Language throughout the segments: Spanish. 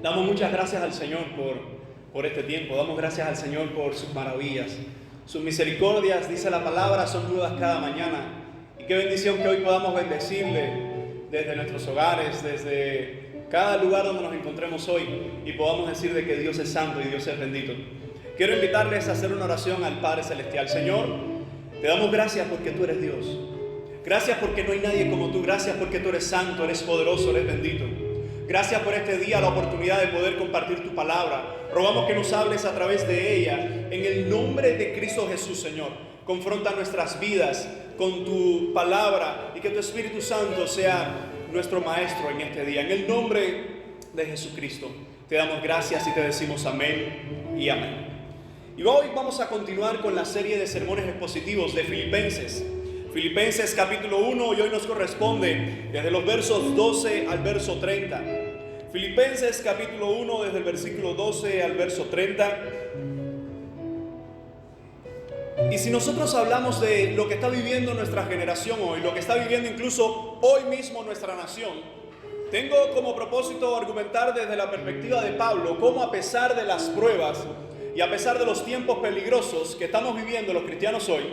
Damos muchas gracias al Señor por este tiempo. Damos gracias al Señor por sus maravillas. Sus misericordias, dice la palabra, son nuevas cada mañana. Y qué bendición que hoy podamos bendecirle desde nuestros hogares, desde cada lugar donde nos encontremos hoy, y podamos decir de que Dios es santo y Dios es bendito. Quiero invitarles a hacer una oración al Padre Celestial. Señor, te damos gracias porque tú eres Dios. Gracias porque no hay nadie como tú. Gracias porque tú eres santo, eres poderoso, eres bendito. Gracias por este día, la oportunidad de poder compartir tu palabra. Rogamos que nos hables a través de ella. En el nombre de Cristo Jesús, Señor. Confronta nuestras vidas con tu palabra y que tu Espíritu Santo sea nuestro maestro en este día. En el nombre de Jesucristo te damos gracias y te decimos amén y amén. Y hoy vamos a continuar con la serie de sermones expositivos de Filipenses. Filipenses capítulo 1, y hoy nos corresponde desde los versos 12 al verso 30. Filipenses capítulo 1, desde el versículo 12 al verso 30. Y si nosotros hablamos de lo que está viviendo nuestra generación hoy, lo que está viviendo incluso hoy mismo nuestra nación, tengo como propósito argumentar desde la perspectiva de Pablo cómo a pesar de las pruebas y a pesar de los tiempos peligrosos que estamos viviendo los cristianos hoy,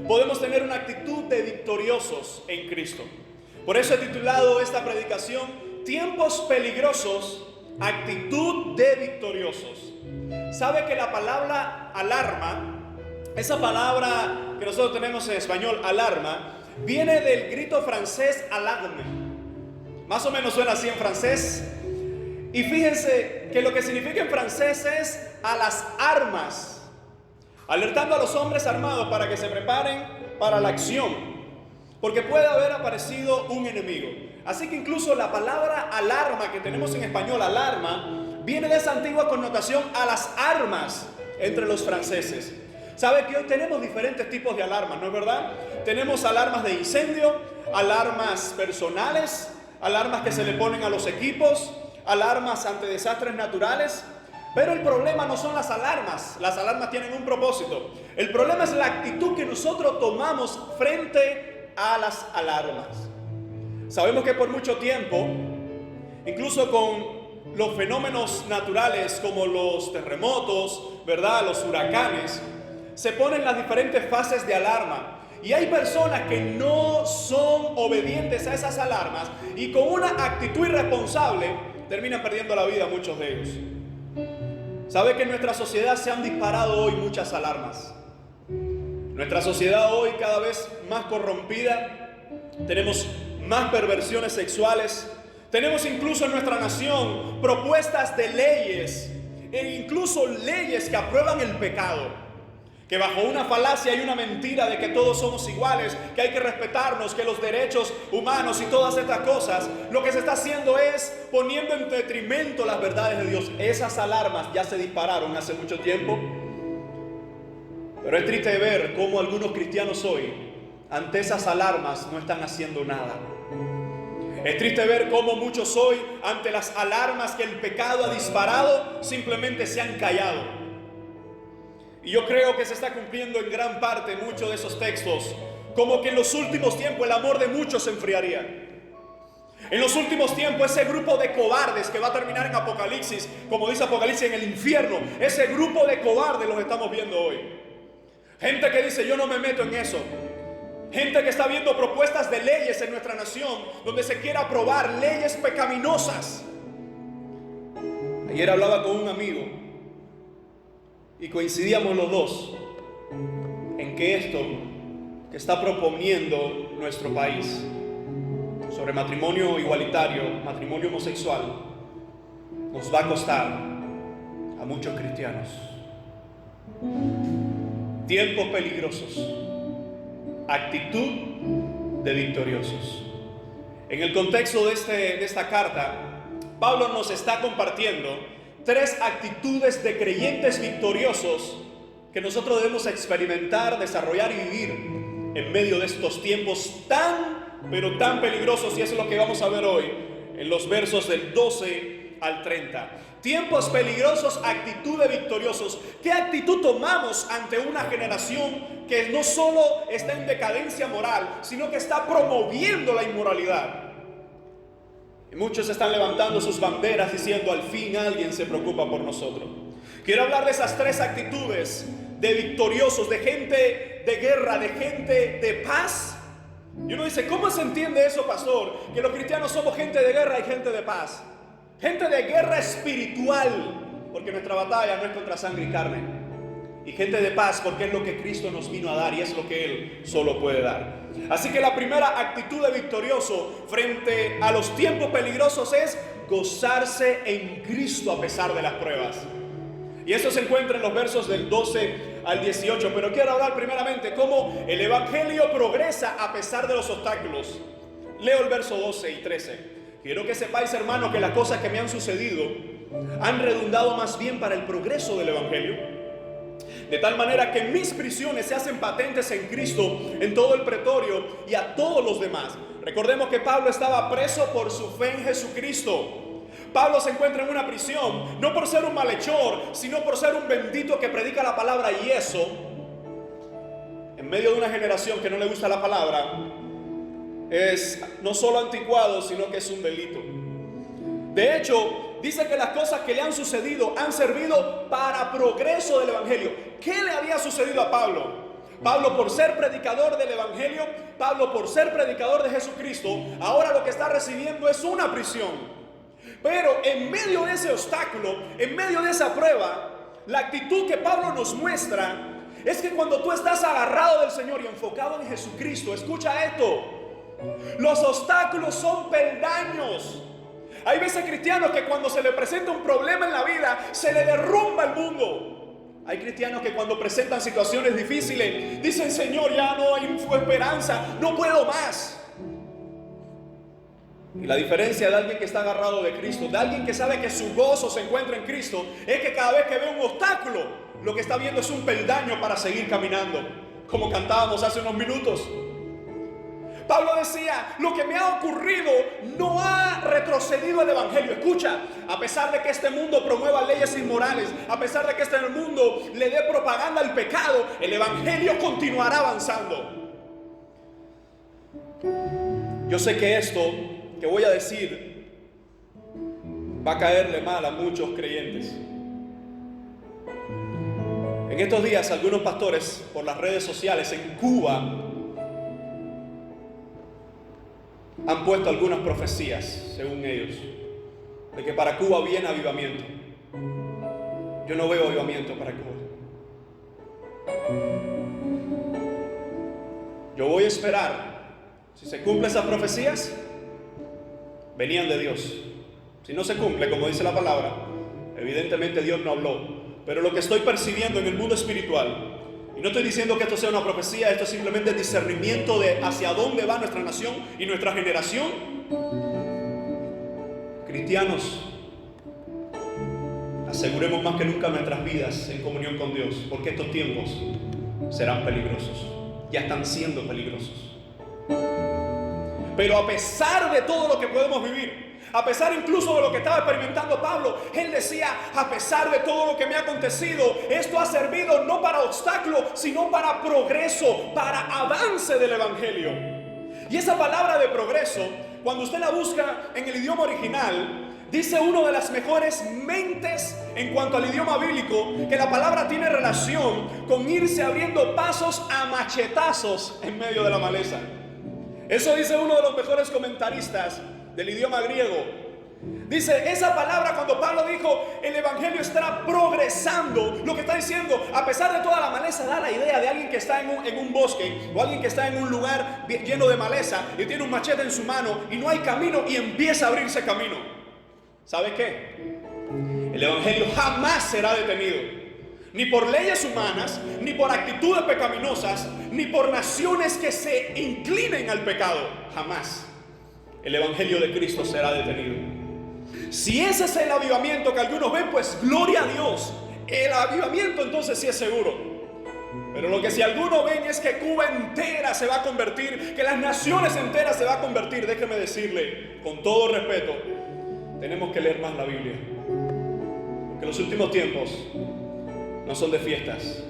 podemos tener una actitud de victoriosos en Cristo. Por eso he titulado esta predicación Tiempos peligrosos, actitud de victoriosos. ¿Sabe que la palabra alarma, esa palabra que nosotros tenemos en español, alarma, viene del grito francés alarme? Más o menos suena así en francés. Y fíjense que lo que significa en francés es a las armas, alertando a los hombres armados para que se preparen para la acción, porque puede haber aparecido un enemigo. Así que incluso la palabra alarma que tenemos en español, alarma, viene de esa antigua connotación a las armas entre los franceses. ¿Sabe que hoy tenemos diferentes tipos de alarmas, no es verdad? Tenemos alarmas de incendio, alarmas personales, alarmas que se le ponen a los equipos, alarmas ante desastres naturales. Pero el problema no son las alarmas tienen un propósito. El problema es la actitud que nosotros tomamos frente a las alarmas. Sabemos que por mucho tiempo, incluso con los fenómenos naturales como los terremotos, ¿verdad?, los huracanes, se ponen las diferentes fases de alarma. Y hay personas que no son obedientes a esas alarmas y con una actitud irresponsable terminan perdiendo la vida muchos de ellos. ¿Sabe que en nuestra sociedad se han disparado hoy muchas alarmas? Nuestra sociedad hoy cada vez más corrompida, tenemos más perversiones sexuales, tenemos incluso en nuestra nación propuestas de leyes e incluso leyes que aprueban el pecado, que bajo una falacia y una mentira de que todos somos iguales, que hay que respetarnos, que los derechos humanos y todas estas cosas, lo que se está haciendo es poniendo en detrimento las verdades de Dios. Esas alarmas ya se dispararon hace mucho tiempo, pero es triste ver cómo algunos cristianos hoy, ante esas alarmas, no están haciendo nada. Es triste ver cómo muchos hoy, ante las alarmas que el pecado ha disparado, simplemente se han callado. Y yo creo que se está cumpliendo en gran parte muchos de esos textos, como que en los últimos tiempos el amor de muchos se enfriaría. En los últimos tiempos ese grupo de cobardes que va a terminar en Apocalipsis, como dice Apocalipsis, en el infierno, ese grupo de cobardes los estamos viendo hoy. Gente que dice, yo no me meto en eso. Gente que está viendo propuestas de leyes en nuestra nación, donde se quiere aprobar leyes pecaminosas. Ayer hablaba con un amigo y coincidíamos los dos en que esto que está proponiendo nuestro país sobre matrimonio igualitario, matrimonio homosexual, nos va a costar a muchos cristianos. Tiempos peligrosos, actitud de victoriosos. En el contexto de esta carta, Pablo nos está compartiendo 3 actitudes de creyentes victoriosos que nosotros debemos experimentar, desarrollar y vivir en medio de estos tiempos pero tan peligrosos, y eso es lo que vamos a ver hoy en los versos del 12 al 30. Tiempos peligrosos, actitud de victoriosos. ¿Qué actitud tomamos ante una generación que no solo está en decadencia moral, sino que está promoviendo la inmoralidad? Muchos están levantando sus banderas diciendo: al fin alguien se preocupa por nosotros. Quiero hablar de esas tres actitudes de victoriosos, de gente de guerra, de gente de paz. Y uno dice: ¿cómo se entiende eso, pastor? Que los cristianos somos gente de guerra y gente de paz. Gente de guerra espiritual, porque nuestra batalla no es contra sangre y carne. Y gente de paz, porque es lo que Cristo nos vino a dar y es lo que Él solo puede dar. Así que la primera actitud de victorioso frente a los tiempos peligrosos es gozarse en Cristo a pesar de las pruebas. Y eso se encuentra en los versos del 12 al 18. Pero quiero hablar primeramente cómo el Evangelio progresa a pesar de los obstáculos. Leo el verso 12 y 13. Quiero que sepáis, hermanos, que las cosas que me han sucedido han redundado más bien para el progreso del Evangelio. De tal manera que mis prisiones se hacen patentes en Cristo, en todo el pretorio y a todos los demás. Recordemos que Pablo estaba preso por su fe en Jesucristo. Pablo se encuentra en una prisión, no por ser un malhechor, sino por ser un bendito que predica la palabra. Y eso, en medio de una generación que no le gusta la palabra, es no solo anticuado, sino que es un delito. De hecho, dice que las cosas que le han sucedido han servido para progreso del Evangelio. ¿Qué le había sucedido a Pablo? Pablo, por ser predicador del Evangelio, Pablo, por ser predicador de Jesucristo, ahora lo que está recibiendo es una prisión. Pero en medio de ese obstáculo, en medio de esa prueba, la actitud que Pablo nos muestra es que cuando tú estás agarrado del Señor y enfocado en Jesucristo, escucha esto: los obstáculos son peldaños. Hay veces cristianos que cuando se le presenta un problema en la vida, se le derrumba el mundo. Hay cristianos que cuando presentan situaciones difíciles, dicen: Señor, ya no hay esperanza, no puedo más. Y la diferencia de alguien que está agarrado de Cristo, de alguien que sabe que su gozo se encuentra en Cristo, es que cada vez que ve un obstáculo, lo que está viendo es un peldaño para seguir caminando, como cantábamos hace unos minutos. Pablo decía: lo que me ha ocurrido no ha retrocedido el Evangelio. Escucha, a pesar de que este mundo promueva leyes inmorales, a pesar de que este mundo le dé propaganda al pecado, el Evangelio continuará avanzando. Yo sé que esto que voy a decir va a caerle mal a muchos creyentes. En estos días algunos pastores por las redes sociales en Cuba han puesto algunas profecías, según ellos, de que para Cuba viene avivamiento. Yo no veo avivamiento para Cuba. Yo voy a esperar. Si se cumplen esas profecías, venían de Dios. Si no se cumple, como dice la palabra, evidentemente Dios no habló. Pero lo que estoy percibiendo en el mundo espiritual, y no estoy diciendo que esto sea una profecía, esto es simplemente discernimiento de hacia dónde va nuestra nación y nuestra generación. Cristianos, aseguremos más que nunca nuestras vidas en comunión con Dios, porque estos tiempos serán peligrosos. Ya están siendo peligrosos. Pero a pesar de todo lo que podemos vivir, a pesar incluso de lo que estaba experimentando Pablo, él decía: a pesar de todo lo que me ha acontecido, esto ha servido no para obstáculo, sino para progreso, para avance del Evangelio. Y esa palabra de progreso, cuando usted la busca en el idioma original, dice uno de las mejores mentes en cuanto al idioma bíblico, que la palabra tiene relación con irse abriendo pasos a machetazos en medio de la maleza. Eso dice uno de los mejores comentaristas del idioma griego. Dice, esa palabra, cuando Pablo dijo el Evangelio está progresando, lo que está diciendo, a pesar de toda la maleza, da la idea de alguien que está en un bosque, o alguien que está en un lugar lleno de maleza y tiene un machete en su mano y no hay camino y empieza a abrirse camino. ¿Sabe qué? El Evangelio jamás será detenido. Ni por leyes humanas, ni por actitudes pecaminosas, ni por naciones que se inclinen al pecado. Jamás el Evangelio de Cristo será detenido. Si ese es el avivamiento que algunos ven, pues gloria a Dios. El avivamiento entonces sí es seguro. Pero lo que si algunos ven es que Cuba entera se va a convertir, que las naciones enteras se va a convertir, déjeme decirle, con todo respeto, tenemos que leer más la Biblia. Porque los últimos tiempos no son de fiestas,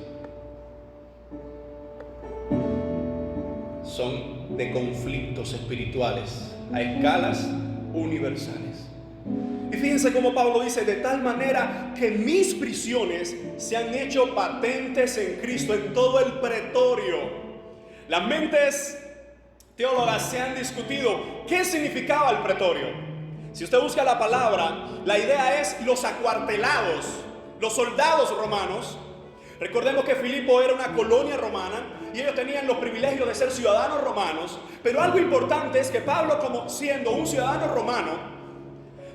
son de conflictos espirituales a escalas universales. Y fíjense cómo Pablo dice: de tal manera que mis prisiones se han hecho patentes en Cristo, en todo el pretorio. Las mentes teólogas se han discutido qué significaba el pretorio. Si usted busca la palabra, la idea es los acuartelados, los soldados romanos. Recordemos que Filipo era una colonia romana y ellos tenían los privilegios de ser ciudadanos romanos. Pero algo importante es que Pablo, como siendo un ciudadano romano,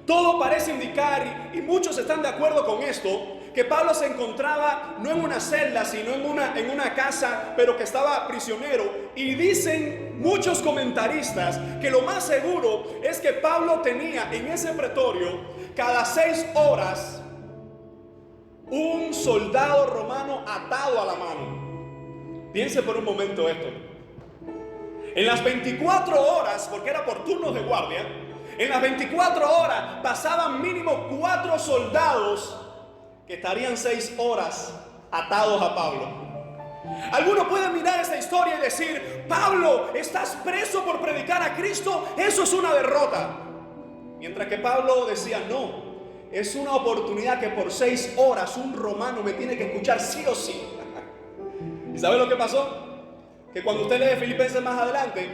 todo parece indicar, y muchos están de acuerdo con esto, que Pablo se encontraba no en una celda, sino en una casa, pero que estaba prisionero. Y dicen muchos comentaristas que lo más seguro es que Pablo tenía en ese pretorio cada 6 horas un soldado romano atado a la mano. Piense por un momento esto. En las 24 horas, porque era por turnos de guardia, en las 24 horas pasaban mínimo 4 soldados que estarían 6 horas atados a Pablo. Algunos pueden mirar esta historia y decir: Pablo, estás preso por predicar a Cristo, eso es una derrota. Mientras que Pablo decía: no, es una oportunidad que por 6 horas un romano me tiene que escuchar sí o sí. ¿Y sabe lo que pasó? Que cuando usted lee Filipenses más adelante,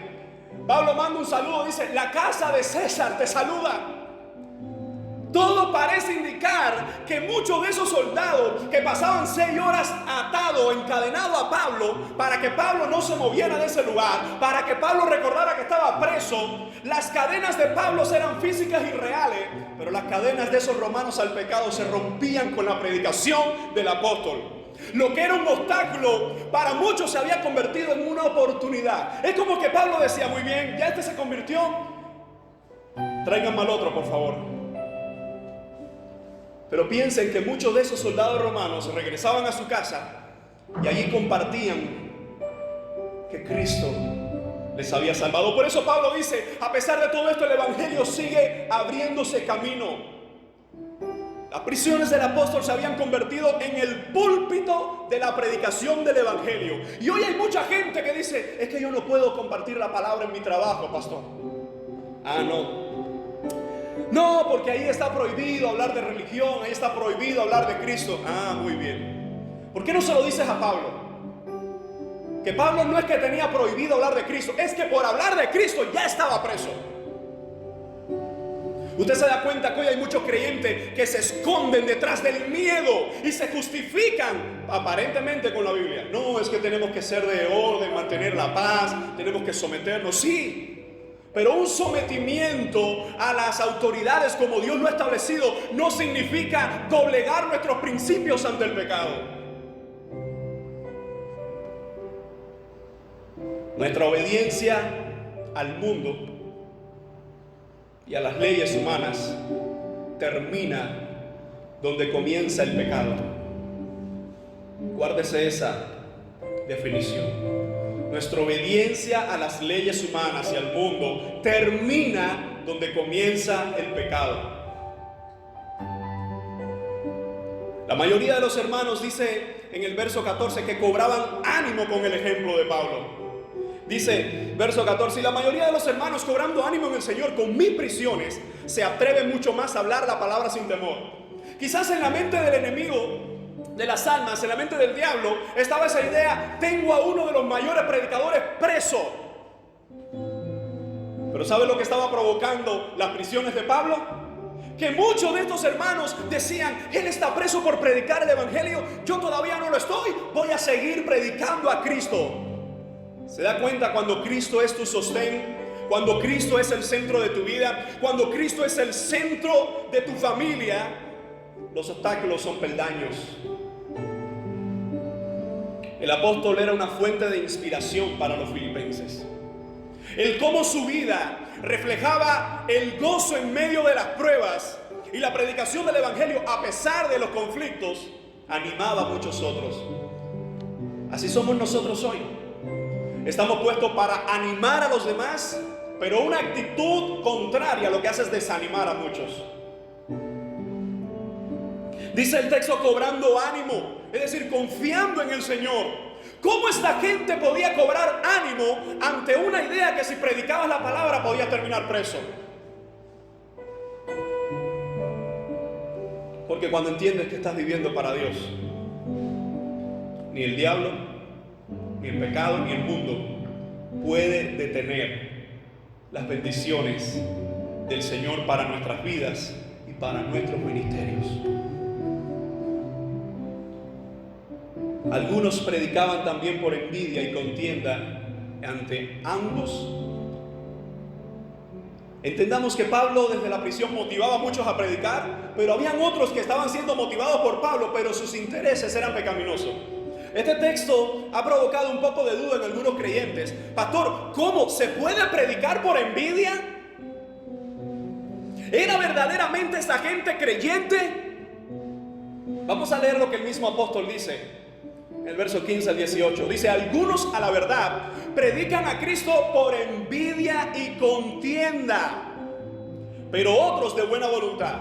Pablo manda un saludo, dice: la casa de César te saluda. Todo parece indicar que muchos de esos soldados que pasaban 6 horas atados, encadenados a Pablo, para que Pablo no se moviera de ese lugar, para que Pablo recordara que estaba preso, las cadenas de Pablo eran físicas y reales, pero las cadenas de esos romanos al pecado se rompían con la predicación del apóstol. Lo que era un obstáculo para muchos se había convertido en una oportunidad. Es como que Pablo decía: muy bien, ya este se convirtió, tráiganme al otro, por favor. Pero piensen que muchos de esos soldados romanos regresaban a su casa y allí compartían que Cristo les había salvado. Por eso Pablo dice: a pesar de todo esto, el evangelio sigue abriéndose camino. Las prisiones del apóstol se habían convertido en el púlpito de la predicación del evangelio. Y hoy hay mucha gente que dice: es que yo no puedo compartir la palabra en mi trabajo, pastor. No, porque ahí está prohibido hablar de religión, ahí está prohibido hablar de Cristo. Muy bien. ¿Por qué no se lo dices a Pablo? Que Pablo no es que tenía prohibido hablar de Cristo, es que por hablar de Cristo ya estaba preso. Usted se da cuenta que hoy hay muchos creyentes que se esconden detrás del miedo y se justifican aparentemente con la Biblia. No, es que tenemos que ser de orden, mantener la paz, tenemos que someternos. Sí, pero un sometimiento a las autoridades como Dios lo ha establecido no significa doblegar nuestros principios ante el pecado. Nuestra obediencia al mundo y a las leyes humanas termina donde comienza el pecado. Guárdese esa definición. Nuestra obediencia a las leyes humanas y al mundo termina donde comienza el pecado. La mayoría de los hermanos, dice en el verso 14, que cobraban ánimo con el ejemplo de Pablo. Dice, verso 14: y la mayoría de los hermanos, cobrando ánimo en el Señor con mis prisiones, se atreven mucho más a hablar la palabra sin temor. Quizás en la mente del enemigo de las almas, en la mente del diablo, estaba esa idea: tengo a uno de los mayores predicadores preso. Pero ¿sabe lo que estaba provocando las prisiones de Pablo? Que muchos de estos hermanos decían: él está preso por predicar el evangelio, yo todavía no lo estoy, voy a seguir predicando a Cristo. ¿Se da cuenta? Cuando Cristo es tu sostén, cuando Cristo es el centro de tu vida, cuando Cristo es el centro de tu familia, los obstáculos son peldaños. El apóstol era una fuente de inspiración para los filipenses. El cómo su vida reflejaba el gozo en medio de las pruebas y la predicación del evangelio a pesar de los conflictos animaba a muchos otros. Así somos nosotros hoy. Estamos puestos para animar a los demás, pero una actitud contraria lo que hace es desanimar a muchos. Dice el texto: cobrando ánimo, es decir, confiando en el Señor. ¿Cómo esta gente podía cobrar ánimo ante una idea que si predicabas la palabra podías terminar preso? Porque cuando entiendes que estás viviendo para Dios, ni el diablo, ni el pecado, ni el mundo puede detener las bendiciones del Señor para nuestras vidas y para nuestros ministerios. Algunos predicaban también por envidia y contienda ante ambos. Entendamos que Pablo desde la prisión motivaba a muchos a predicar, pero habían otros que estaban siendo motivados por Pablo, pero sus intereses eran pecaminosos. Este texto ha provocado un poco de duda en algunos creyentes. Pastor, ¿cómo se puede predicar por envidia? ¿Era verdaderamente esa gente creyente? Vamos a leer lo que el mismo apóstol dice. El verso 15 al 18 dice: algunos a la verdad predican a Cristo por envidia y contienda, pero otros de buena voluntad.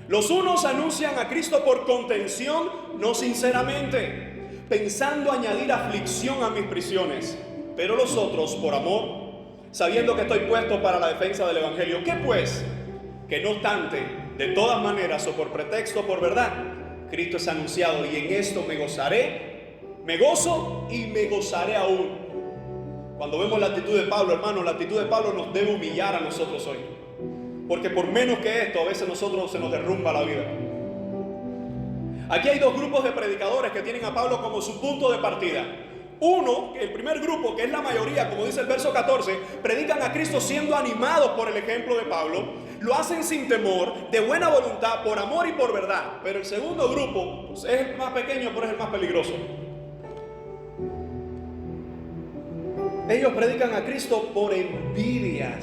Los unos anuncian a Cristo por contención, no sinceramente, pensando añadir aflicción a mis prisiones, pero los otros por amor, sabiendo que estoy puesto para la defensa del evangelio. ¿Qué pues? Que no obstante, de todas maneras o por pretexto o por verdad, Cristo es anunciado, y en esto me gozaré, me gozo y me gozaré aún. Cuando vemos la actitud de Pablo, hermano, la actitud de Pablo nos debe humillar a nosotros hoy. Porque por menos que esto, a veces nosotros se nos derrumba la vida. Aquí hay dos grupos de predicadores que tienen a Pablo como su punto de partida. Uno, el primer grupo, que es la mayoría, como dice el verso 14, predican a Cristo siendo animados por el ejemplo de Pablo. Lo hacen sin temor, de buena voluntad, por amor y por verdad. Pero el segundo grupo, pues, es el más pequeño, pero es el más peligroso. Ellos predican a Cristo por envidia.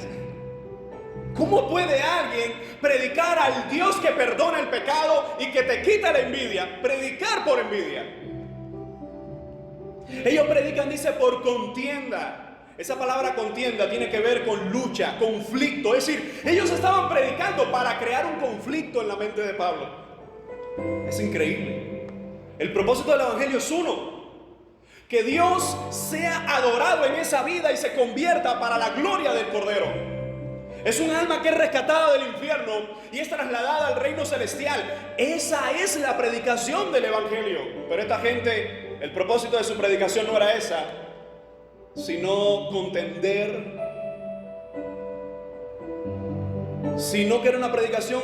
¿Cómo puede alguien predicar al Dios que perdona el pecado y que te quita la envidia? Predicar por envidia. Ellos predican, dice, por contienda. Esa palabra contienda tiene que ver con lucha, conflicto. Es decir, ellos estaban predicando para crear un conflicto en la mente de Pablo. Es increíble. El propósito del evangelio es uno: que Dios sea adorado en esa vida y se convierta para la gloria del Cordero. Es un alma que es rescatada del infierno y es trasladada al reino celestial. Esa es la predicación del evangelio. Pero esta gente, el propósito de su predicación no era esa, sino contender, sino que era una predicación,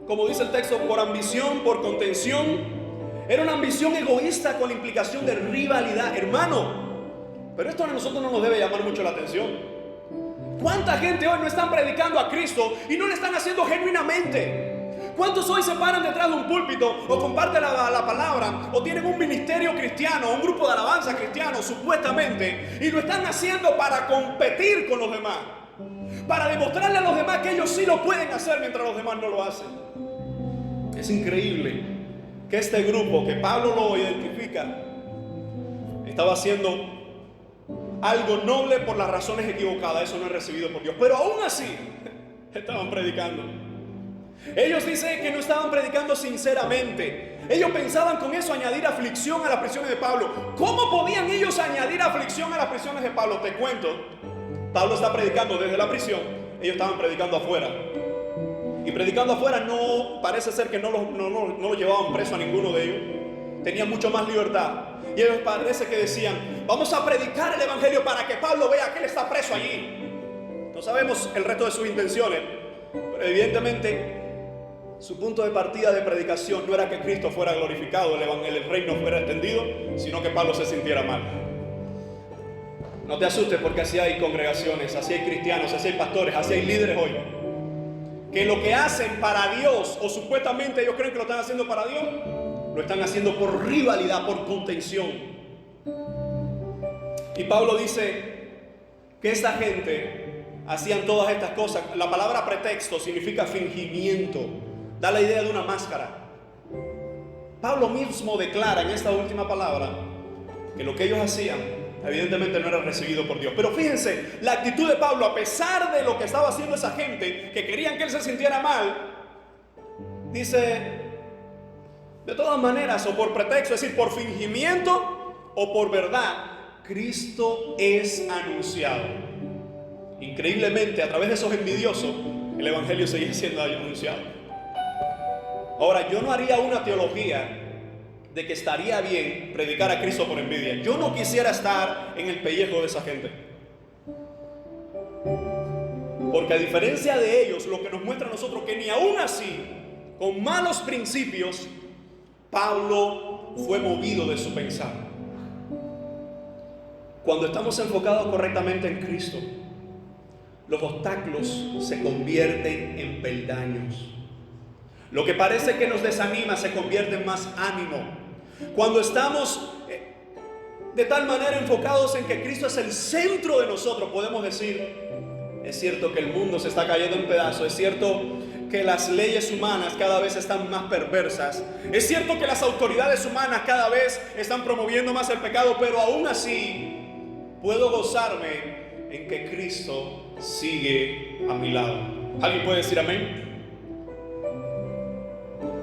como dice el texto, por ambición, por contención. Era una ambición egoísta con la implicación de rivalidad, hermano. Pero esto a nosotros no nos debe llamar mucho la atención. ¿Cuánta gente hoy no están predicando a Cristo y no le están haciendo genuinamente? ¿Cuántos hoy se paran detrás de un púlpito o comparten la palabra o tienen un ministerio cristiano, un grupo de alabanza cristiano supuestamente, y lo están haciendo para competir con los demás, para demostrarle a los demás que ellos sí lo pueden hacer mientras los demás no lo hacen? Es increíble que este grupo, que Pablo lo identifica, estaba haciendo algo noble por las razones equivocadas. Eso no es recibido por Dios, pero aún así estaban predicando. Ellos dicen que no estaban predicando sinceramente. Ellos pensaban con eso añadir aflicción a las prisiones de Pablo. ¿Cómo podían ellos añadir aflicción a las prisiones de Pablo? Te cuento. Pablo está predicando desde la prisión, ellos estaban predicando afuera. Y predicando afuera no parece ser que no lo llevaban preso a ninguno de ellos. Tenían mucho más libertad. Y ellos parece que decían: vamos a predicar el evangelio para que Pablo vea que él está preso allí. No sabemos el resto de sus intenciones, pero evidentemente su punto de partida de predicación no era que Cristo fuera glorificado, el reino fuera extendido, sino que Pablo se sintiera mal. No te asustes, porque así hay congregaciones, así hay cristianos, así hay pastores, así hay líderes hoy, que lo que hacen para Dios, o supuestamente ellos creen que lo están haciendo para Dios, lo están haciendo por rivalidad, por contención. Y Pablo dice que esta gente hacían todas estas cosas. La palabra pretexto significa fingimiento, da la idea de una máscara. Pablo mismo declara en esta última palabra que lo que ellos hacían evidentemente no era recibido por Dios. Pero fíjense, la actitud de Pablo, a pesar de lo que estaba haciendo esa gente, que querían que él se sintiera mal, dice: de todas maneras, o por pretexto, es decir, por fingimiento o por verdad, Cristo es anunciado. Increíblemente, a través de esos envidiosos, el evangelio sigue siendo anunciado. Ahora, yo no haría una teología de que estaría bien predicar a Cristo por envidia. Yo no quisiera estar en el pellejo de esa gente. Porque a diferencia de ellos, lo que nos muestra a nosotros que ni aún así, con malos principios, Pablo fue movido de su pensar. Cuando estamos enfocados correctamente en Cristo, los obstáculos se convierten en peldaños. Lo que parece que nos desanima se convierte en más ánimo. Cuando estamos de tal manera enfocados en que Cristo es el centro de nosotros, podemos decir: es cierto que el mundo se está cayendo en pedazos, es cierto que las leyes humanas cada vez están más perversas, es cierto que las autoridades humanas cada vez están promoviendo más el pecado, pero aún así puedo gozarme en que Cristo sigue a mi lado. ¿Alguien puede decir amén?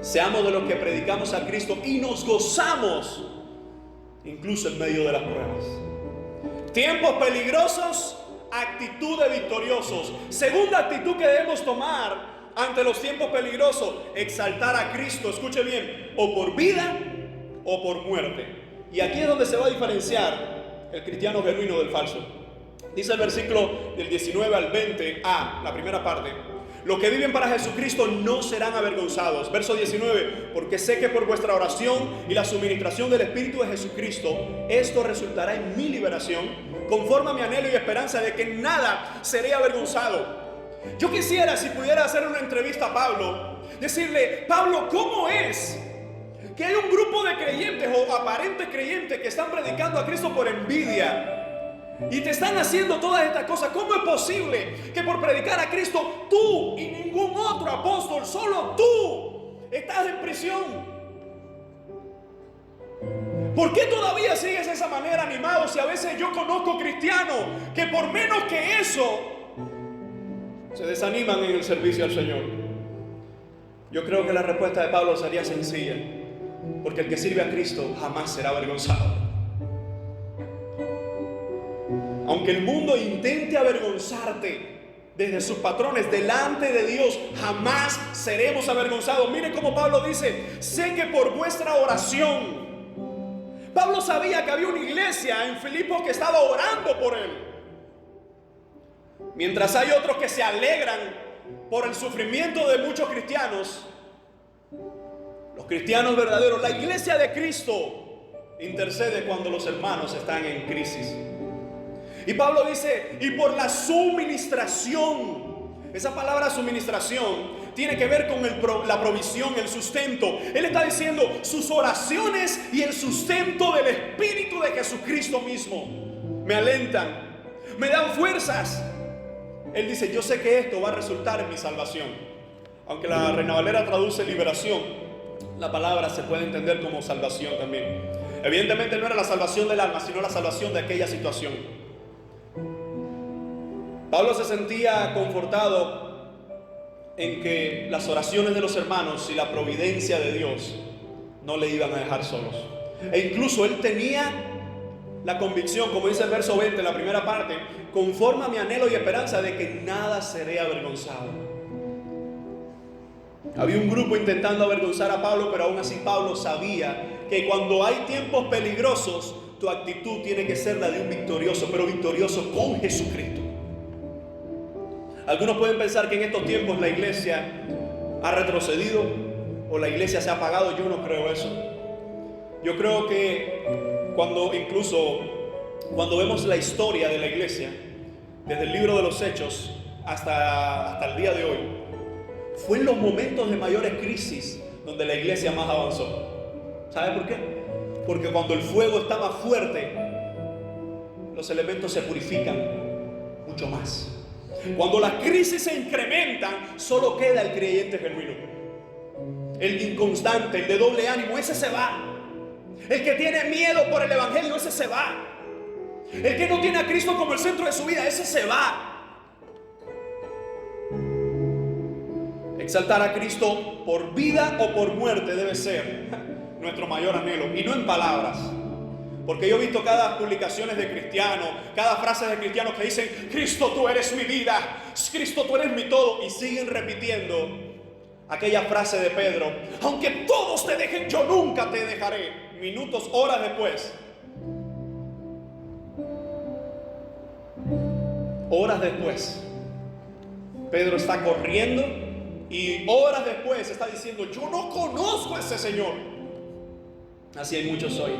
Seamos de los que predicamos a Cristo y nos gozamos incluso en medio de las pruebas. Tiempos peligrosos, actitud de victoriosos. Segunda actitud que debemos tomar ante los tiempos peligrosos: exaltar a Cristo, escuche bien, o por vida o por muerte. Y aquí es donde se va a diferenciar el cristiano genuino del falso. Dice el versículo del 19 al 20a, la primera parte: los que viven para Jesucristo no serán avergonzados. Verso 19: porque sé que por vuestra oración y la suministración del Espíritu de Jesucristo, esto resultará en mi liberación, conforme a mi anhelo y esperanza de que nada seré avergonzado. Yo quisiera, si pudiera hacer una entrevista a Pablo, decirle: Pablo, ¿cómo es que hay un grupo de creyentes o aparentes creyentes que están predicando a Cristo por envidia y te están haciendo todas estas cosas? ¿Cómo es posible que por predicar a Cristo tú y ningún otro apóstol, solo tú, estás en prisión? ¿Por qué todavía sigues de esa manera animado si a veces yo conozco cristianos que por menos que eso se desaniman en el servicio al Señor? Yo creo que la respuesta de Pablo sería sencilla: porque el que sirve a Cristo jamás será avergonzado. Aunque el mundo intente avergonzarte desde sus patrones, delante de Dios jamás seremos avergonzados. Mire cómo Pablo dice: sé que por vuestra oración. Pablo sabía que había una iglesia en Filipos que estaba orando por él, mientras hay otros que se alegran por el sufrimiento de muchos cristianos. Los cristianos verdaderos, la iglesia de Cristo, intercede cuando los hermanos están en crisis. Y Pablo dice: y por la suministración. Esa palabra suministración tiene que ver con la provisión, el sustento. Él está diciendo sus oraciones y el sustento del Espíritu de Jesucristo mismo me alentan, me dan fuerzas. Él dice: yo sé que esto va a resultar en mi salvación. Aunque la Reina Valera traduce liberación, la palabra se puede entender como salvación también. Evidentemente no era la salvación del alma, sino la salvación de aquella situación. Pablo se sentía confortado en que las oraciones de los hermanos y la providencia de Dios no le iban a dejar solos. E incluso él tenía la convicción, como dice el verso 20, la primera parte: conforme a mi anhelo y esperanza de que nada seré avergonzado. Había un grupo intentando avergonzar a Pablo, pero aún así Pablo sabía que cuando hay tiempos peligrosos, tu actitud tiene que ser la de un victorioso, pero victorioso con Jesucristo. Algunos pueden pensar que en estos tiempos la iglesia ha retrocedido o la iglesia se ha apagado. Yo no creo eso. Yo creo que cuando vemos la historia de la iglesia, desde el libro de los Hechos hasta el día de hoy, fue en los momentos de mayores crisis donde la iglesia más avanzó. ¿Sabe por qué? Porque cuando el fuego está más fuerte, los elementos se purifican mucho más. Cuando las crisis se incrementan, solo queda el creyente genuino. El inconstante, el de doble ánimo, ese se va. El que tiene miedo por el evangelio, ese se va. El que no tiene a Cristo como el centro de su vida, ese se va. Exaltar a Cristo por vida o por muerte debe ser nuestro mayor anhelo, y no en palabras. Porque yo he visto cada publicaciones de cristianos, cada frase de cristianos que dicen: Cristo, tú eres mi vida, Cristo, tú eres mi todo, y siguen repitiendo aquella frase de Pedro: aunque todos te dejen, yo nunca te dejaré. Minutos, horas después, Pedro está corriendo y horas después está diciendo: yo no conozco a ese Señor. Así hay muchos hoy.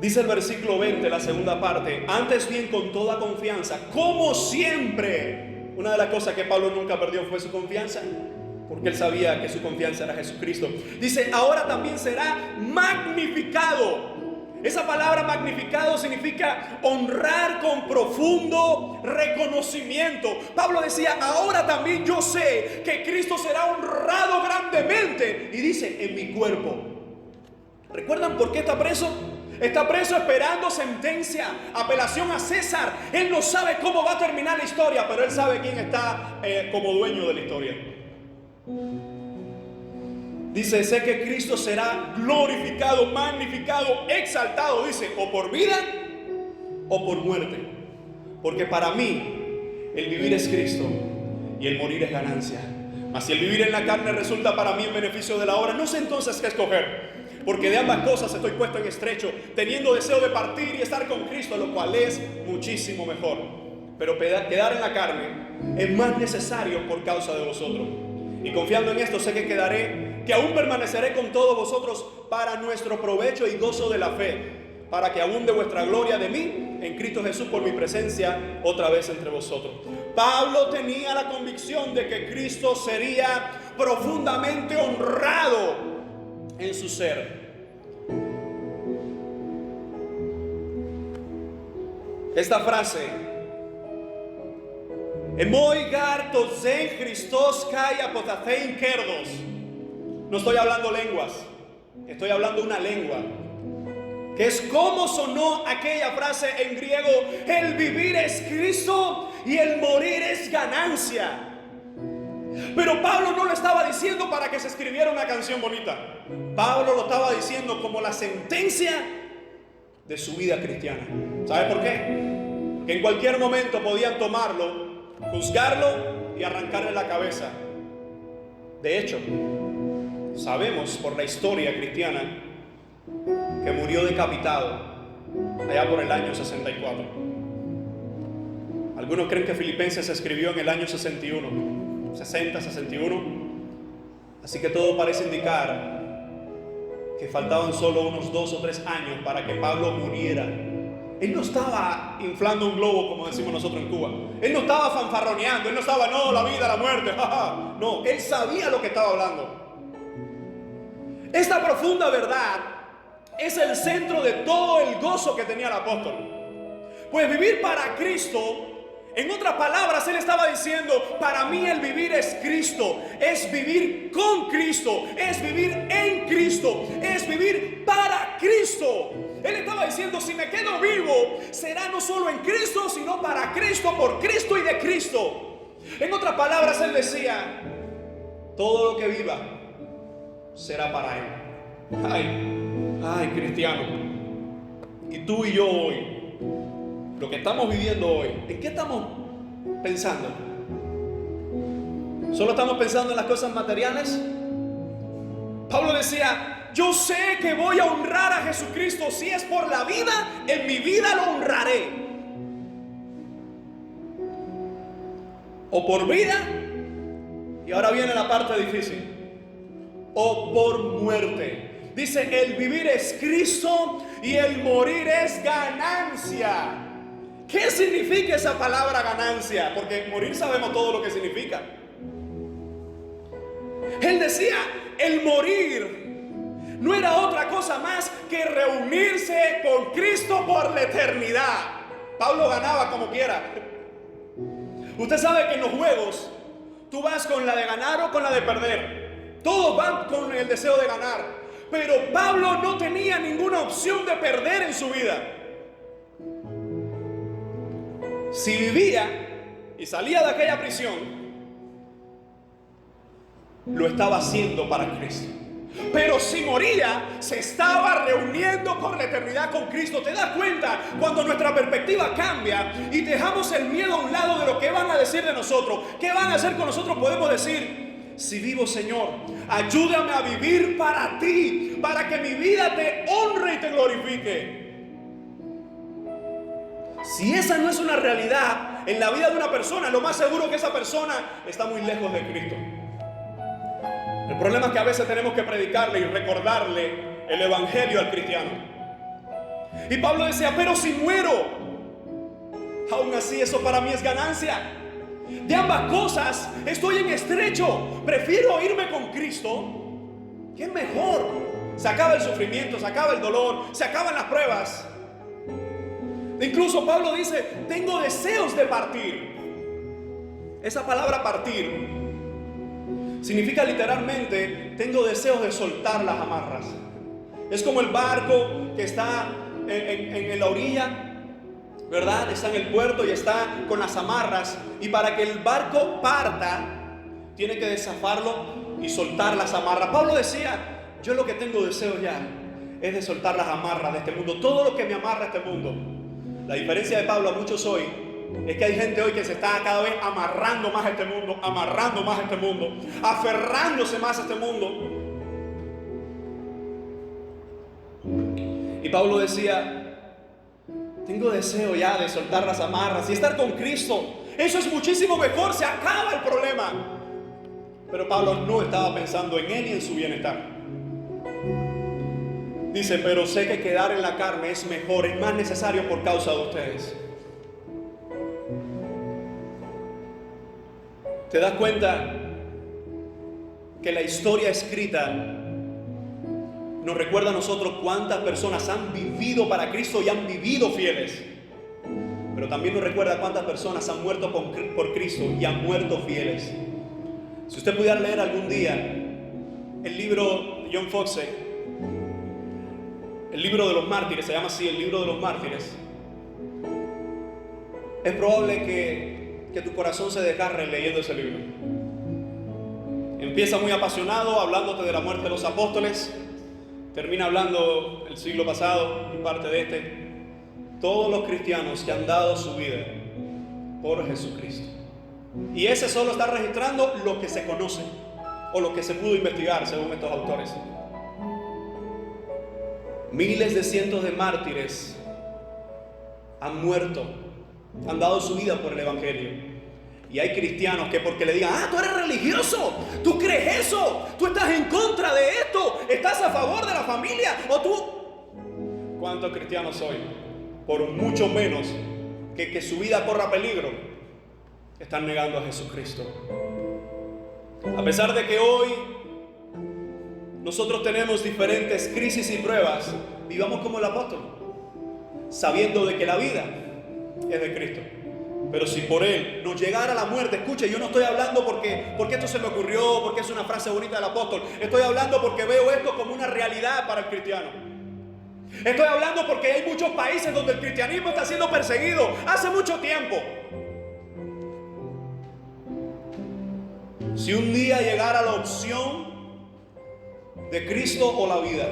Dice el versículo 20, la segunda parte: antes bien, con toda confianza, como siempre. Una de las cosas que Pablo nunca perdió fue su confianza, porque él sabía que su confianza era Jesucristo. Dice: ahora también será magnificado. Esa palabra magnificado significa honrar con profundo reconocimiento. Pablo decía: ahora también yo sé que Cristo será honrado grandemente. Y dice: en mi cuerpo. ¿Recuerdan por qué está preso? Está preso esperando sentencia, apelación a César. Él no sabe cómo va a terminar la historia, pero él sabe quién está como dueño de la historia. Dice: sé que Cristo será glorificado, magnificado, exaltado. Dice: o por vida o por muerte. Porque para mí el vivir es Cristo y el morir es ganancia. Mas si el vivir en la carne resulta para mí en beneficio de la obra, no sé entonces qué escoger. Porque de ambas cosas estoy puesto en estrecho, teniendo deseo de partir y estar con Cristo, lo cual es muchísimo mejor. Pero quedar en la carne es más necesario por causa de vosotros. Y confiando en esto, sé que aún permaneceré con todos vosotros para nuestro provecho y gozo de la fe, para que abunde vuestra gloria de mí en Cristo Jesús por mi presencia otra vez entre vosotros. Pablo tenía la convicción de que Cristo sería profundamente honrado en su ser. Esta frase: Emoigar tozen Christos kai apotathein kerdos. No estoy hablando lenguas, estoy hablando una lengua, que es como sonó aquella frase en griego: el vivir es Cristo y el morir es ganancia. Pero Pablo no lo estaba diciendo para que se escribiera una canción bonita. Pablo lo estaba diciendo como la sentencia de su vida cristiana. ¿Sabe por qué? Que en cualquier momento podían tomarlo, juzgarlo y arrancarle la cabeza. De hecho, sabemos por la historia cristiana que murió decapitado allá por el año 64. Algunos creen que Filipenses se escribió en el año 61. 60, 61. Así que todo parece indicar que faltaban solo unos 2 o 3 años para que Pablo muriera. Él no estaba inflando un globo como decimos nosotros en Cuba. Él no estaba fanfarroneando. Él no estaba: no, la vida, la muerte, jaja. No, él sabía lo que estaba hablando. Esta profunda verdad es el centro de todo el gozo que tenía el apóstol. Pues vivir para Cristo, en otras palabras, él estaba diciendo: para mí el vivir es Cristo, es vivir con Cristo, es vivir en Cristo, es vivir para Cristo. Él estaba diciendo: si me quedo vivo, será no solo en Cristo, sino para Cristo, por Cristo y de Cristo. En otras palabras, él decía: todo lo que viva será para él. Ay, cristiano, y tú y yo hoy, lo que estamos viviendo hoy, ¿en qué estamos pensando? ¿Solo estamos pensando en las cosas materiales? Pablo decía: yo sé que voy a honrar a Jesucristo. Si es por la vida, en mi vida lo honraré. O por vida, y ahora viene la parte difícil, o por muerte. Dice: el vivir es Cristo y el morir es ganancia. ¿Qué significa esa palabra ganancia? Porque morir sabemos todo lo que significa. Él decía: el morir no era otra cosa más que reunirse con Cristo por la eternidad. Pablo ganaba como quiera. Usted sabe que en los juegos tú vas con la de ganar o con la de perder. Todos van con el deseo de ganar. Pero Pablo no tenía ninguna opción de perder en su vida. Si vivía y salía de aquella prisión, lo estaba haciendo para Cristo. Pero si moría, se estaba reuniendo con la eternidad con Cristo. ¿Te das cuenta? Cuando nuestra perspectiva cambia y dejamos el miedo a un lado de lo que van a decir de nosotros, ¿qué van a hacer con nosotros? Podemos decir: si vivo, Señor, ayúdame a vivir para ti, para que mi vida te honre y te glorifique. Si esa no es una realidad en la vida de una persona, lo más seguro es que esa persona está muy lejos de Cristo. El problema es que a veces tenemos que predicarle y recordarle el evangelio al cristiano. Y Pablo decía: pero si muero, aún así eso para mí es ganancia. De ambas cosas estoy en estrecho. Prefiero irme con Cristo, que es mejor. Se acaba el sufrimiento, se acaba el dolor, se acaban las pruebas. Incluso Pablo dice: tengo deseos de partir. Esa palabra partir significa literalmente: tengo deseos de soltar las amarras. Es como el barco que está en la orilla, ¿verdad? Está en el puerto y está con las amarras. Y para que el barco parta, tiene que desafarlo y soltar las amarras. Pablo decía: yo lo que tengo deseo ya es de soltar las amarras de este mundo. Todo lo que me amarra a este mundo. La diferencia de Pablo a muchos hoy es que hay gente hoy que se está cada vez amarrando más a este mundo, amarrando más a este mundo, aferrándose más a este mundo. Y Pablo decía: tengo deseo ya de soltar las amarras y estar con Cristo. Eso es muchísimo mejor, se acaba el problema. Pero Pablo no estaba pensando en él y en su bienestar. Dice: pero sé que quedar en la carne es mejor, es más necesario por causa de ustedes. ¿Te das cuenta que la historia escrita nos recuerda a nosotros cuántas personas han vivido para Cristo y han vivido fieles? Pero también nos recuerda cuántas personas han muerto por Cristo y han muerto fieles. Si usted pudiera leer algún día el libro de John Foxe, el libro de los mártires, se llama así, el libro de los mártires, es probable que tu corazón se desgarre leyendo ese libro. Empieza muy apasionado, hablándote de la muerte de los apóstoles, termina hablando el siglo pasado y parte de este, todos los cristianos que han dado su vida por Jesucristo. Y ese solo está registrando lo que se conoce o lo que se pudo investigar según estos autores. Miles de cientos de mártires han muerto, han dado su vida por el evangelio. Y hay cristianos que porque le digan: ah, tú eres religioso, tú crees eso, tú estás en contra de esto, estás a favor de la familia, o tú... ¿Cuántos cristianos hoy, por mucho menos que su vida corra peligro, están negando a Jesucristo? A pesar de que hoy nosotros tenemos diferentes crisis y pruebas, vivamos como el apóstol, sabiendo de que la vida es de Cristo. Pero si por Él nos llegara la muerte, escuche, yo no estoy hablando porque esto se me ocurrió, porque es una frase bonita del apóstol. Estoy hablando porque veo esto como una realidad para el cristiano. Estoy hablando porque hay muchos países donde el cristianismo está siendo perseguido hace mucho tiempo. Si un día llegara la opción de Cristo o la vida,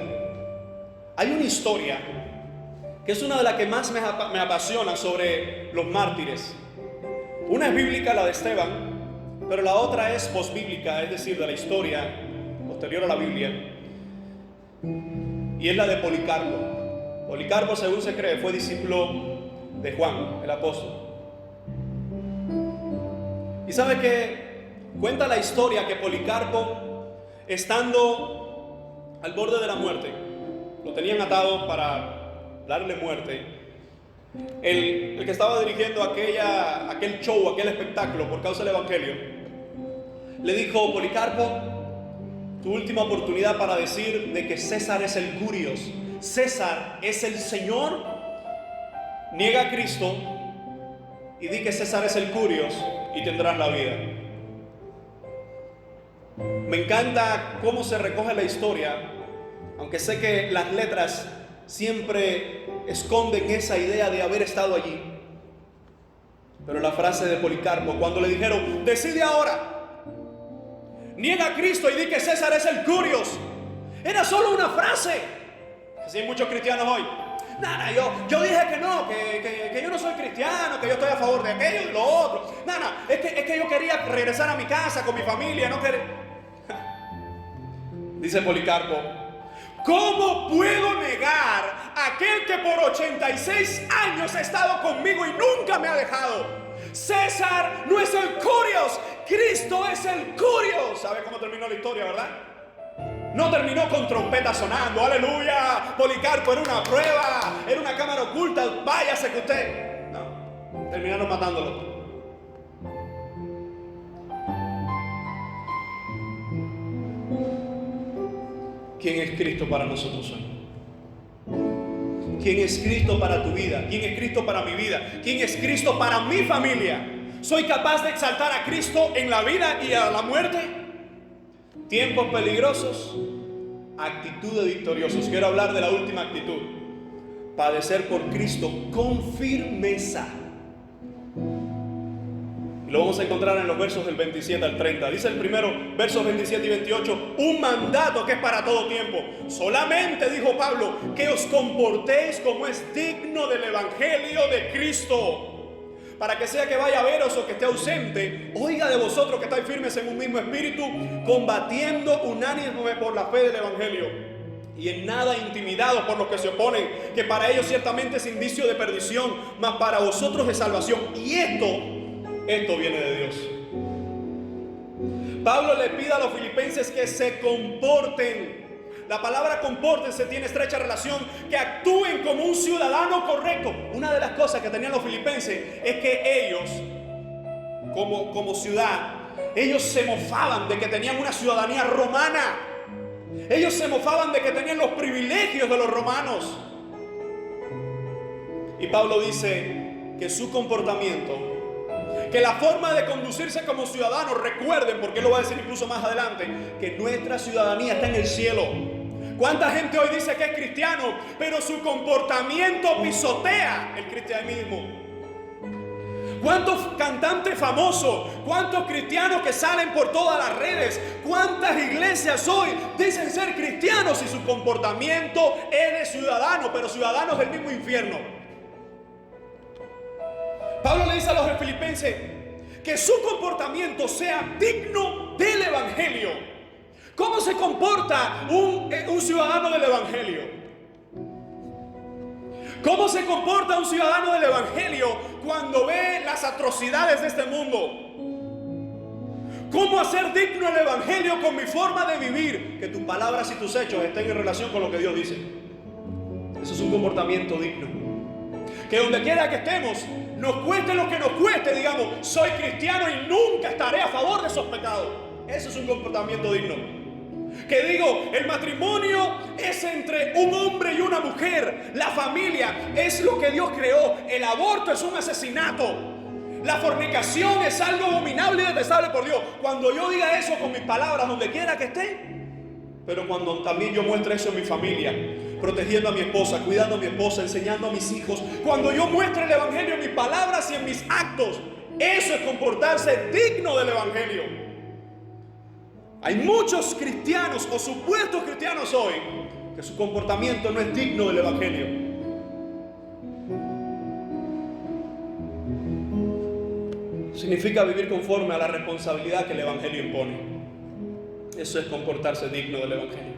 hay una historia que es una de las que más me apasiona sobre los mártires. Una es bíblica, la de Esteban, pero la otra es posbíblica, es decir, de la historia posterior a la Biblia, y es la de Policarpo. Policarpo, según se cree, fue discípulo de Juan, el apóstol. Y sabe que cuenta la historia que Policarpo, estando al borde de la muerte, lo tenían atado para darle muerte. El que estaba dirigiendo aquel show, aquel espectáculo por causa del evangelio, le dijo: Policarpo, tu última oportunidad para decir de que César es el Curios, César es el Señor, niega a Cristo y di que César es el Curios y tendrás la vida. Me encanta cómo se recoge la historia, aunque sé que las letras siempre esconden esa idea de haber estado allí. Pero la frase de Policarpo, cuando le dijeron: decide ahora, niega a Cristo y di que César es el Curios, Era solo una frase. Así hay muchos cristianos hoy. Nada, yo dije que no, que yo no soy cristiano, que yo estoy a favor de aquello y lo otro. Nada, es que yo quería regresar a mi casa con mi familia, no quería. Dice Policarpo: ¿cómo puedo negar a aquel que por 86 años ha estado conmigo y nunca me ha dejado? César no es el Curios, Cristo es el Curios. ¿Sabe cómo terminó la historia, verdad? No terminó con trompeta sonando, aleluya, Policarpo, era una prueba, era una cámara oculta, váyase que usted. No, terminaron matándolo. ¿Quién es Cristo para nosotros hoy? ¿Quién es Cristo para tu vida? ¿Quién es Cristo para mi vida? ¿Quién es Cristo para mi familia? ¿Soy capaz de exaltar a Cristo en la vida y a la muerte? Tiempos peligrosos, actitudes victoriosas. Quiero hablar de la última actitud: padecer por Cristo con firmeza. Lo vamos a encontrar en los versos del 27 al 30. Dice el primero, versos 27 y 28, un mandato que es para todo tiempo. Solamente, dijo Pablo, que os comportéis como es digno del evangelio de Cristo, para que sea que vaya a veros o que esté ausente, oiga de vosotros que estáis firmes en un mismo espíritu, combatiendo unánime por la fe del evangelio, y en nada intimidados por los que se oponen, que para ellos ciertamente es indicio de perdición, mas para vosotros es salvación. Y esto viene de Dios. Pablo le pide a los filipenses que se comporten. La palabra comportense tiene estrecha relación, que actúen como un ciudadano correcto. Una de las cosas que tenían los filipenses es que ellos, como ciudad, ellos se mofaban de que tenían una ciudadanía romana. Ellos se mofaban de que tenían los privilegios de los romanos. Y Pablo dice que su comportamiento, que la forma de conducirse como ciudadanos, recuerden, porque él lo va a decir incluso más adelante, que nuestra ciudadanía está en el cielo. ¿Cuánta gente hoy dice que es cristiano, pero su comportamiento pisotea el cristianismo? ¿Cuántos cantantes famosos, cuántos cristianos que salen por todas las redes, cuántas iglesias hoy dicen ser cristianos y su comportamiento es de ciudadanos, pero ciudadanos del mismo infierno? Pablo le dice a los filipenses que su comportamiento sea digno del evangelio. ¿Cómo se comporta un ciudadano del evangelio? ¿Cómo se comporta un ciudadano del evangelio cuando ve las atrocidades de este mundo? ¿Cómo hacer digno el evangelio con mi forma de vivir? Que tus palabras y tus hechos estén en relación con lo que Dios dice. Eso es un comportamiento digno. Que donde quiera que estemos, nos cueste lo que nos cueste, digamos, soy cristiano y nunca estaré a favor de esos pecados. Eso es un comportamiento digno. Que digo, el matrimonio es entre un hombre y una mujer. La familia es lo que Dios creó. El aborto es un asesinato. La fornicación es algo abominable y detestable por Dios. Cuando yo diga eso con mis palabras, donde quiera que esté, pero cuando también yo muestre eso en mi familia, protegiendo a mi esposa, cuidando a mi esposa, enseñando a mis hijos, cuando yo muestre el evangelio en mis palabras y en mis actos, eso es comportarse digno del evangelio. Hay muchos cristianos o supuestos cristianos hoy que su comportamiento no es digno del evangelio. Significa vivir conforme a la responsabilidad que el evangelio impone. Eso es comportarse digno del evangelio.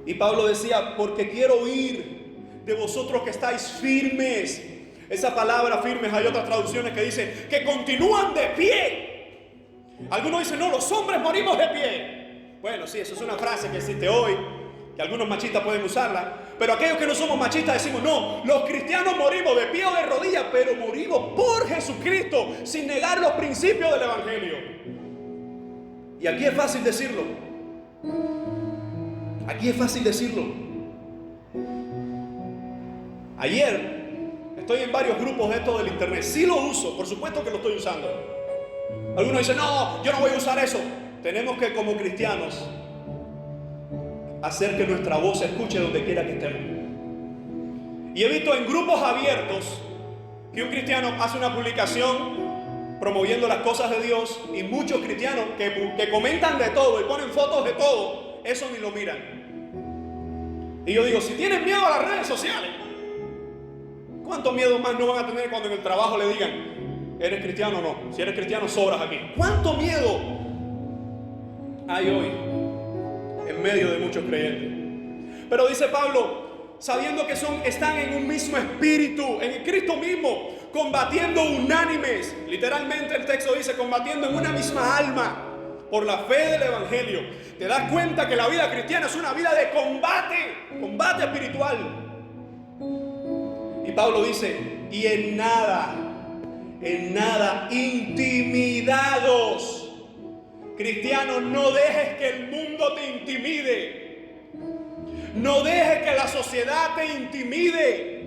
Y Pablo decía, porque quiero oír de vosotros que estáis firmes. Esa palabra firmes, hay otras traducciones que dicen que continúan de pie. Algunos dicen, no, los hombres morimos de pie. Bueno, sí, eso es una frase que existe hoy, que algunos machistas pueden usarla. Pero aquellos que no somos machistas decimos, no, los cristianos morimos de pie o de rodillas, pero morimos por Jesucristo, sin negar los principios del evangelio. Y aquí es fácil decirlo. Aquí es fácil decirlo. Ayer estoy en varios grupos de esto del internet. Sí lo uso, por supuesto que lo estoy usando. Algunos dicen, no, yo no voy a usar eso. Tenemos que, como cristianos, hacer que nuestra voz se escuche donde quiera que estemos. Y he visto en grupos abiertos que un cristiano hace una publicación promoviendo las cosas de Dios, y muchos cristianos que comentan de todo y ponen fotos de todo, eso ni lo miran. Y yo digo, si tienen miedo a las redes sociales, ¿cuánto miedo más no van a tener cuando en el trabajo le digan, ¿eres cristiano o no? Si eres cristiano, sobras aquí. ¿Cuánto miedo hay hoy en medio de muchos creyentes? Pero dice Pablo, sabiendo que están en un mismo espíritu, en Cristo mismo, combatiendo unánimes. Literalmente el texto dice, combatiendo en una misma alma por la fe del evangelio. Te das cuenta que la vida cristiana es una vida de combate espiritual. Y Pablo dice, y en nada, intimidados. Cristiano, no dejes que el mundo te intimide. No dejes que la sociedad te intimide.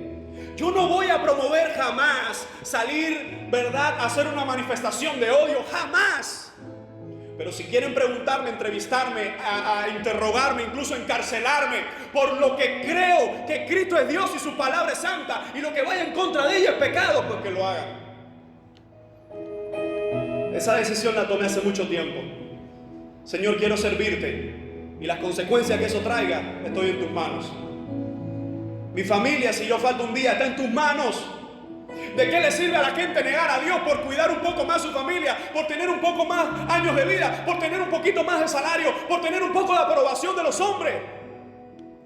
Yo no voy a promover jamás salir, ¿verdad?, a hacer una manifestación de odio, jamás. Pero si quieren preguntarme, entrevistarme, a interrogarme, incluso encarcelarme por lo que creo que Cristo es Dios y su palabra es santa, y lo que vaya en contra de ella es pecado, pues que lo hagan. Esa decisión la tomé hace mucho tiempo. Señor, quiero servirte, y las consecuencias que eso traiga, estoy en tus manos. Mi familia, si yo falto un día, está en tus manos. ¿De qué le sirve a la gente negar a Dios por cuidar un poco más su familia, por tener un poco más años de vida, por tener un poquito más de salario, por tener un poco de aprobación de los hombres,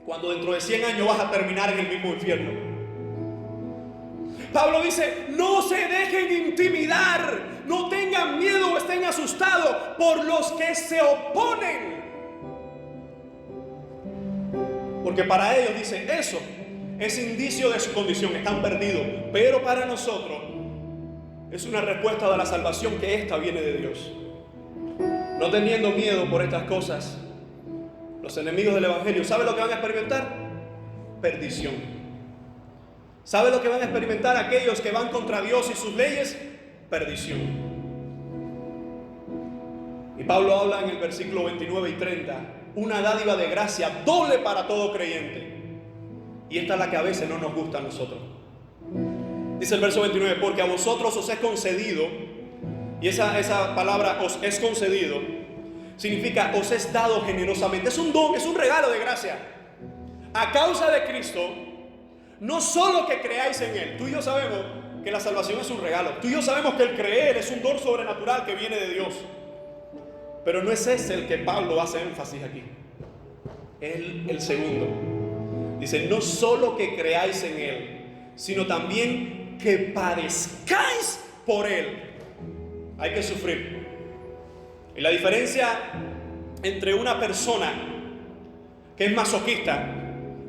cuando dentro de 100 años vas a terminar en el mismo infierno? Pablo dice, no se dejen intimidar, no tengan miedo o estén asustados por los que se oponen. Porque para ellos, dice, eso es indicio de su condición, están perdidos. Pero para nosotros es una respuesta de la salvación, que esta viene de Dios. No teniendo miedo por estas cosas, los enemigos del evangelio, ¿sabe lo que van a experimentar? Perdición. ¿Sabe lo que van a experimentar aquellos que van contra Dios y sus leyes? Perdición. Y Pablo habla en el versículo 29 y 30, una dádiva de gracia doble para todo creyente. Y esta es la que a veces no nos gusta a nosotros. Dice el verso 29, porque a vosotros os es concedido, y esa palabra os es concedido, significa os es dado generosamente. Es un don, es un regalo de gracia. A causa de Cristo, no solo que creáis en Él. Tú y yo sabemos que la salvación es un regalo. Tú y yo sabemos que el creer es un don sobrenatural que viene de Dios. Pero no es ese el que Pablo hace énfasis aquí. Es el segundo. Dice, no solo que creáis en Él, sino también que padezcáis por Él. Hay que sufrir. Y la diferencia entre una persona que es masoquista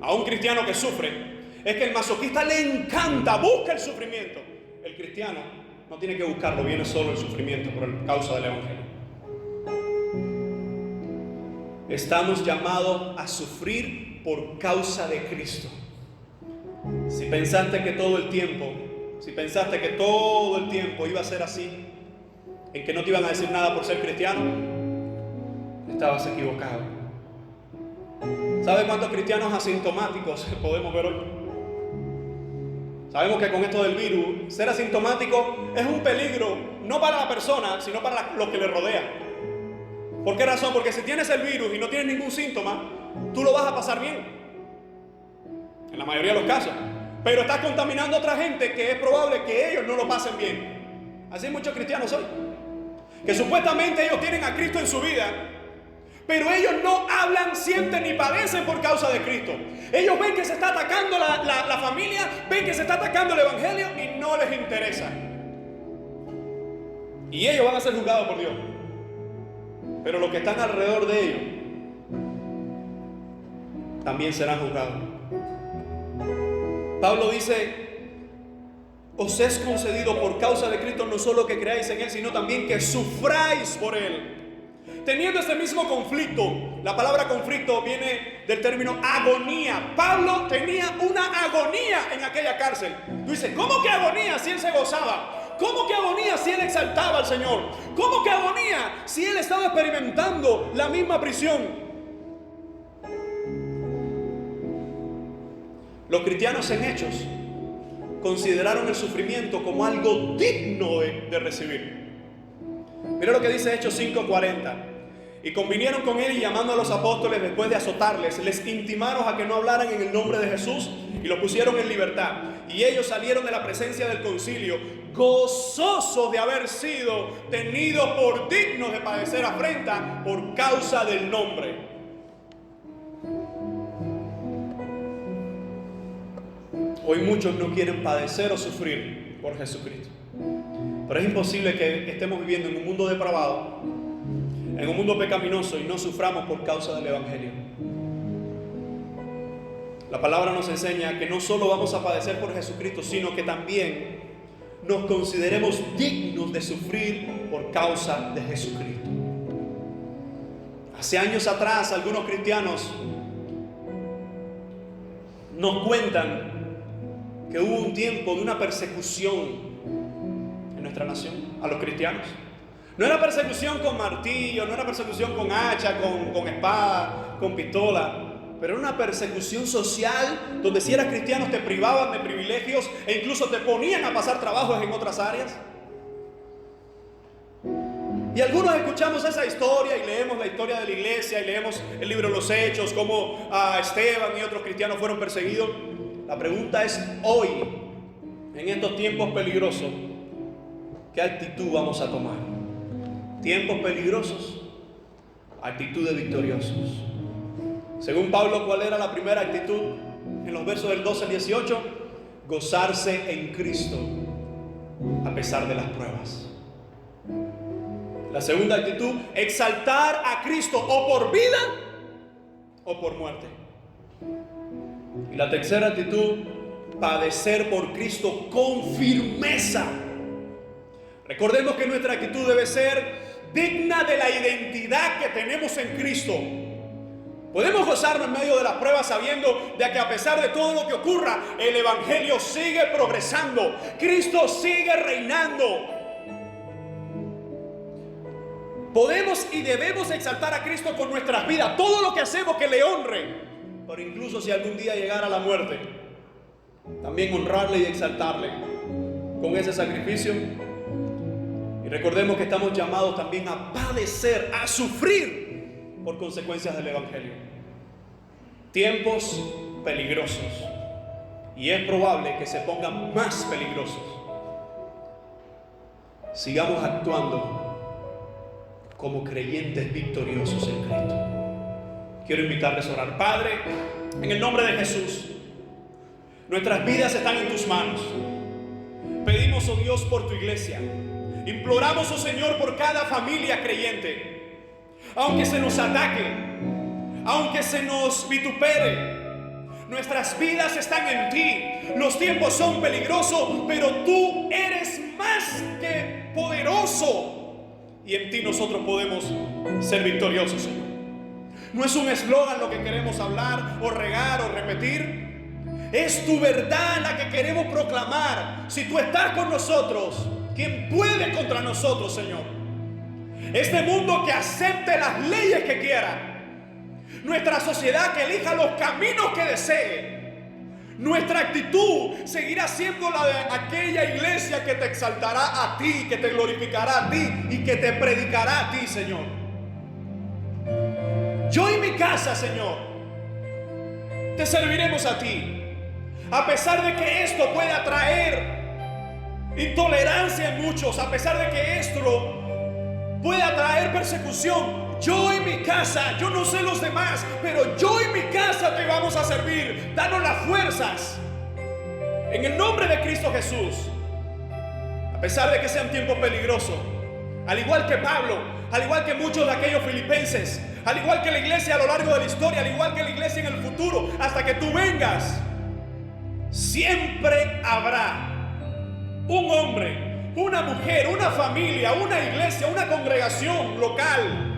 a un cristiano que sufre es que el masoquista le encanta, busca el sufrimiento. El cristiano no tiene que buscarlo, viene solo el sufrimiento por causa del evangelio. Estamos llamados a sufrir por causa de Cristo. Si pensaste que todo el tiempo iba a ser así, en que no te iban a decir nada por ser cristiano, estabas equivocado. ¿Sabe cuántos cristianos asintomáticos podemos ver hoy? Sabemos que con esto del virus, ser asintomático es un peligro, no para la persona, sino para los que le rodean. ¿Por qué razón? Porque si tienes el virus y no tienes ningún síntoma, tú lo vas a pasar bien, en la mayoría de los casos. Pero estás contaminando a otra gente que es probable que ellos no lo pasen bien. Así hay muchos cristianos hoy, que supuestamente ellos tienen a Cristo en su vida, pero ellos no hablan, sienten ni padecen por causa de Cristo. Ellos ven que se está atacando la familia, ven que se está atacando el evangelio y no les interesa. Y ellos van a ser juzgados por Dios. Pero los que están alrededor de ellos también serán juzgados. Pablo dice, os es concedido por causa de Cristo no solo que creáis en Él, sino también que sufráis por Él. Teniendo este mismo conflicto, la palabra conflicto viene del término agonía. Pablo tenía una agonía en aquella cárcel. Tú dices, ¿cómo que agonía si él se gozaba? ¿Cómo que agonía si él exaltaba al Señor? ¿Cómo que agonía si él estaba experimentando la misma prisión? Los cristianos en Hechos consideraron el sufrimiento como algo digno de recibir. Mira lo que dice Hechos 5:40. Y convinieron con él y llamando a los apóstoles después de azotarles, les intimaron a que no hablaran en el nombre de Jesús y los pusieron en libertad. Y ellos salieron de la presencia del concilio gozosos de haber sido tenidos por dignos de padecer afrenta por causa del nombre. Hoy muchos no quieren padecer o sufrir por Jesucristo. Pero es imposible que estemos viviendo en un mundo depravado, en un mundo pecaminoso, y no suframos por causa del Evangelio. La palabra nos enseña que no solo vamos a padecer por Jesucristo, sino que también nos consideremos dignos de sufrir por causa de Jesucristo. Hace años atrás, algunos cristianos nos cuentan que hubo un tiempo de una persecución en nuestra nación a los cristianos. No era persecución con martillo, no era persecución con hacha, con espada, con pistola, pero era una persecución social donde si eras cristiano te privaban de privilegios e incluso te ponían a pasar trabajos en otras áreas. Y algunos escuchamos esa historia y leemos la historia de la iglesia y leemos el libro de los Hechos, cómo Esteban y otros cristianos fueron perseguidos. La pregunta es hoy, en estos tiempos peligrosos, ¿qué actitud vamos a tomar? Tiempos peligrosos, actitudes victoriosos. Según Pablo, ¿cuál era la primera actitud? En los versos del 12 al 18, gozarse en Cristo a pesar de las pruebas. La segunda actitud, exaltar a Cristo o por vida o por muerte. Y la tercera actitud, padecer por Cristo con firmeza. Recordemos que nuestra actitud debe ser digna de la identidad que tenemos en Cristo. Podemos gozarnos en medio de las pruebas sabiendo de que a pesar de todo lo que ocurra, el Evangelio sigue progresando, Cristo sigue reinando. Podemos y debemos exaltar a Cristo con nuestras vidas, todo lo que hacemos que le honre, pero incluso si algún día llegara la muerte, también honrarle y exaltarle con ese sacrificio. Y recordemos que estamos llamados también a padecer, a sufrir por consecuencias del Evangelio. Tiempos peligrosos, y es probable que se pongan más peligrosos. Sigamos actuando como creyentes victoriosos en Cristo. Quiero invitarles a orar. Padre, en el nombre de Jesús, nuestras vidas están en tus manos. Pedimos, oh Dios, por tu iglesia. Imploramos, oh Señor, por cada familia creyente. Aunque se nos ataque, aunque se nos vitupere, nuestras vidas están en ti. Los tiempos son peligrosos, pero tú eres más que poderoso. Y en ti nosotros podemos ser victoriosos, Señor. No es un eslogan lo que queremos hablar o regar o repetir. Es tu verdad la que queremos proclamar. Si tú estás con nosotros, ¿quién puede contra nosotros, Señor? Este mundo que acepte las leyes que quiera. Nuestra sociedad que elija los caminos que desee. Nuestra actitud seguirá siendo la de aquella iglesia que te exaltará a ti, que te glorificará a ti y que te predicará a ti, Señor. Yo y mi casa, Señor, te serviremos a ti. A pesar de que esto pueda traer intolerancia en muchos, a pesar de que esto pueda traer persecución, yo y mi casa, yo no sé los demás, pero yo y mi casa te vamos a servir. Danos las fuerzas en el nombre de Cristo Jesús. A pesar de que sean tiempos peligrosos, al igual que Pablo, al igual que muchos de aquellos filipenses, al igual que la iglesia a lo largo de la historia, al igual que la iglesia en el futuro, hasta que tú vengas, siempre habrá un hombre, una mujer, una familia, una iglesia, una congregación local,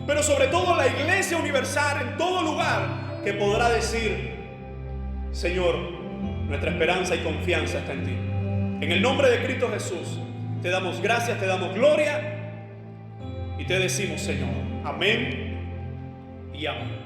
pero sobre todo la iglesia universal en todo lugar, que podrá decir: Señor, nuestra esperanza y confianza está en ti. En el nombre de Cristo Jesús te damos gracias, te damos gloria y te decimos, Señor, amén y amén.